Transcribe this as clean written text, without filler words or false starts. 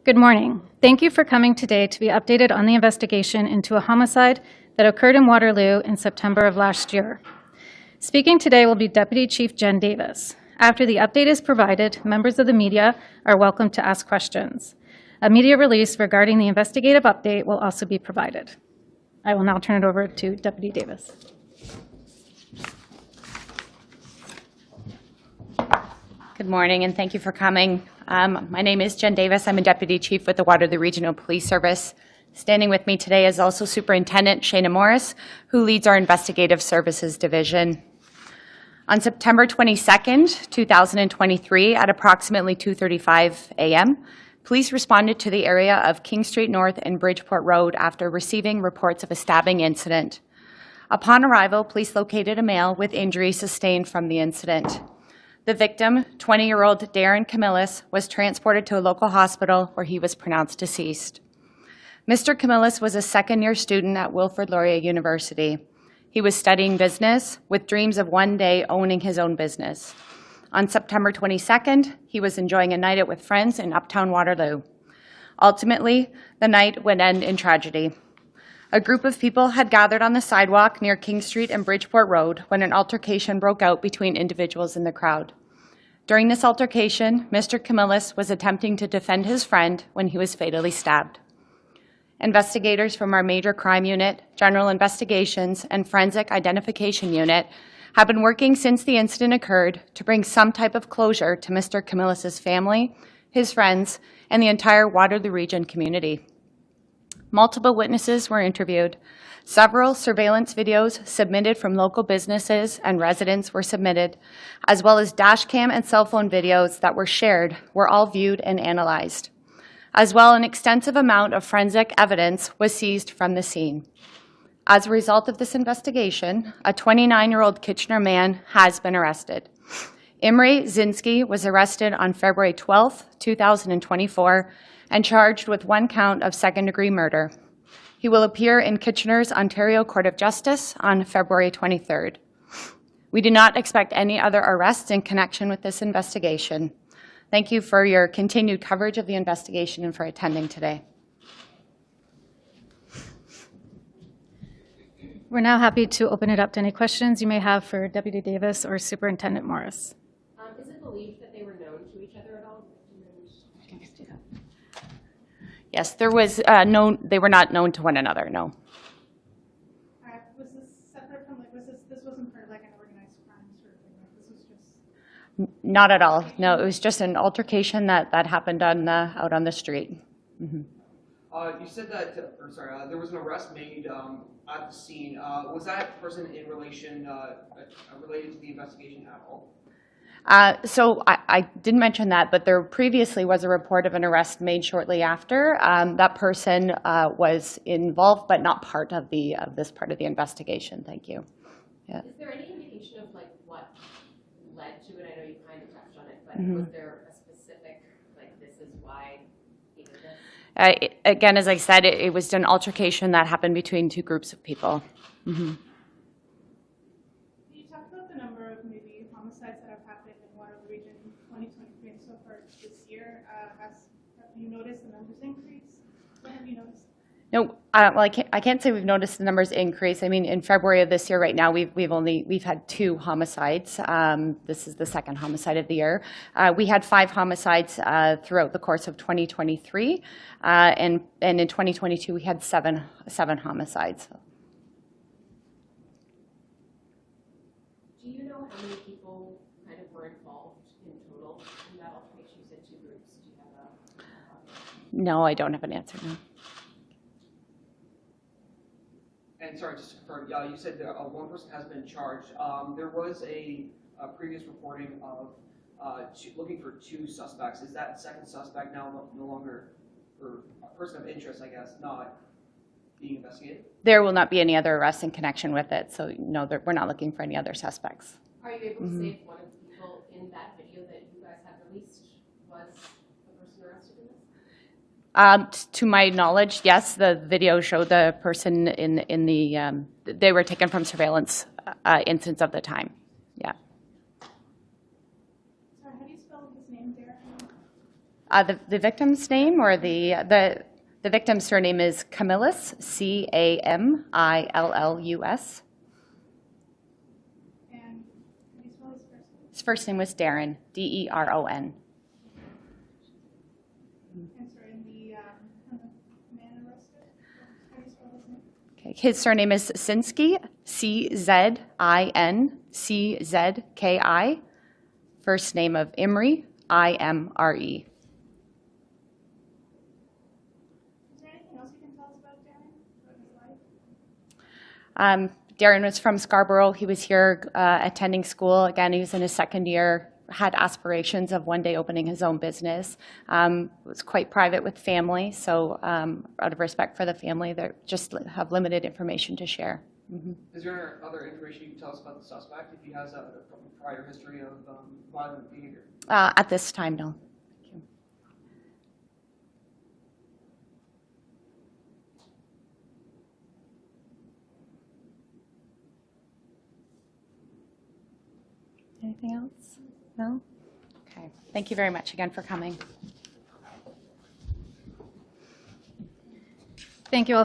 Good morning. Thank you for coming today to be updated on the investigation into a homicide that occurred in Waterloo in September of last year. Speaking today will be Deputy Chief Jen Davis. After the update is provided, members of the media are welcome to ask questions. A media release regarding the investigative update will also be provided. I will now turn it over to Deputy Davis. Good morning, and thank you for coming. My name is Jen Davis. I'm a Deputy Chief with the Waterloo Regional Police Service. Standing with me today is also Superintendent Shayna Morris, who leads our Investigative Services Division. On September 22nd, 2023, at approximately 2:35 a.m., police responded to the area of King Street North and Bridgeport Road after receiving reports of a stabbing incident. Upon arrival, police located a male with injuries sustained from the incident. The victim, 20-year-old Darren Camillus, was transported to a local hospital where he was pronounced deceased. Mr. Camillus was a second-year student at Wilfrid Laurier University. He was studying business with dreams of one day owning his own business. On September 22nd, he was enjoying a night out with friends in Uptown Waterloo. Ultimately, the night would end in tragedy. A group of people had gathered on the sidewalk near King Street and Bridgeport Road when an altercation broke out between individuals in the crowd. During this altercation, Mr. Camillus was attempting to defend his friend when he was fatally stabbed. Investigators from our Major Crime Unit, General Investigations, and Forensic Identification Unit have been working since the incident occurred to bring some type of closure to Mr. Camillus's family, his friends, and the entire Waterloo Region community. Multiple witnesses were interviewed. Several surveillance videos submitted from local businesses and residents were submitted, as well as dashcam and cell phone videos that were shared were all viewed and analyzed. As well, an extensive amount of forensic evidence was seized from the scene. As a result of this investigation, a 29-year-old Kitchener man has been arrested. Imre Zinski was arrested on February 12, 2024, and charged with one count of second-degree murder. He will appear in Kitchener's Ontario Court of Justice on February 23rd. We do not expect any other arrests in connection with this investigation. Thank you for your continued coverage of the investigation and for attending today. We're now happy to open it up to any questions you may have for Deputy Davis or Superintendent Morris. Is it believed that they were known to each other at all? Yes, they were not known to one another, no. Was this separate from, this wasn't part of an organized crime sort of thing, this was just? Not at all, no, it was just an altercation that happened out on the street. Mm-hmm. You said that, there was an arrest made at the scene. Was that person in relation, related to the investigation at all? So I didn't mention that, but there previously was a report of an arrest made shortly after. That person was involved, but not part of this part of the investigation. Thank you. Yeah. Is there any indication of what led to it? I know you kind of touched on it, but Mm-hmm. was there a specific this is why he did this? Again, as I said, it was an altercation that happened between two groups of people. Mm-hmm. You talked about the number of maybe homicides that have happened in Waterloo Region 2023 and so far this year. Have you noticed the numbers increase? What have you noticed? No, well, I can't say we've noticed the numbers increase. I mean, in February of this year, right now, we've had 2 homicides. This is the second homicide of the year. We had 5 homicides throughout the course of 2023, and in 2022 we had seven homicides. Do you know how many people kind of were involved in total in that altercation? You said 2 groups. Do you have a No, I don't have an answer now. And sorry, just to confirm, you said that one person has been charged. There was a previous reporting of looking for 2 suspects. Is that second suspect now no longer, or a person of interest, I guess, not being investigated? There will not be any other arrests in connection with it, so no, we're not looking for any other suspects. Are you able to say if one of the people in that video that you guys have released was the person arrested in this? To my knowledge, yes, the video showed the person in the, they were taken from surveillance instance of the time, yeah. Sorry, how do you spell his name there? The victim's name or the victim's surname is Camillus, Camillus. And can you spell his first name? His first name was Darren, Deron. And sorry, and the man arrested, how do you spell his name? Okay. His surname is Sinski, Czinczki. First name of Imre, Imre. Is there anything else you can tell us about Darren, about his life? Darren was from Scarborough. He was here attending school. Again, he was in his second year, had aspirations of one day opening his own business. Was quite private with family, so out of respect for the family, they just have limited information to share. Is there other information you can tell us about the suspect, if he has a prior history of violent behavior? At this time, no. Thank you. Anything else? No? Okay. Thank you very much again for coming. Thank you all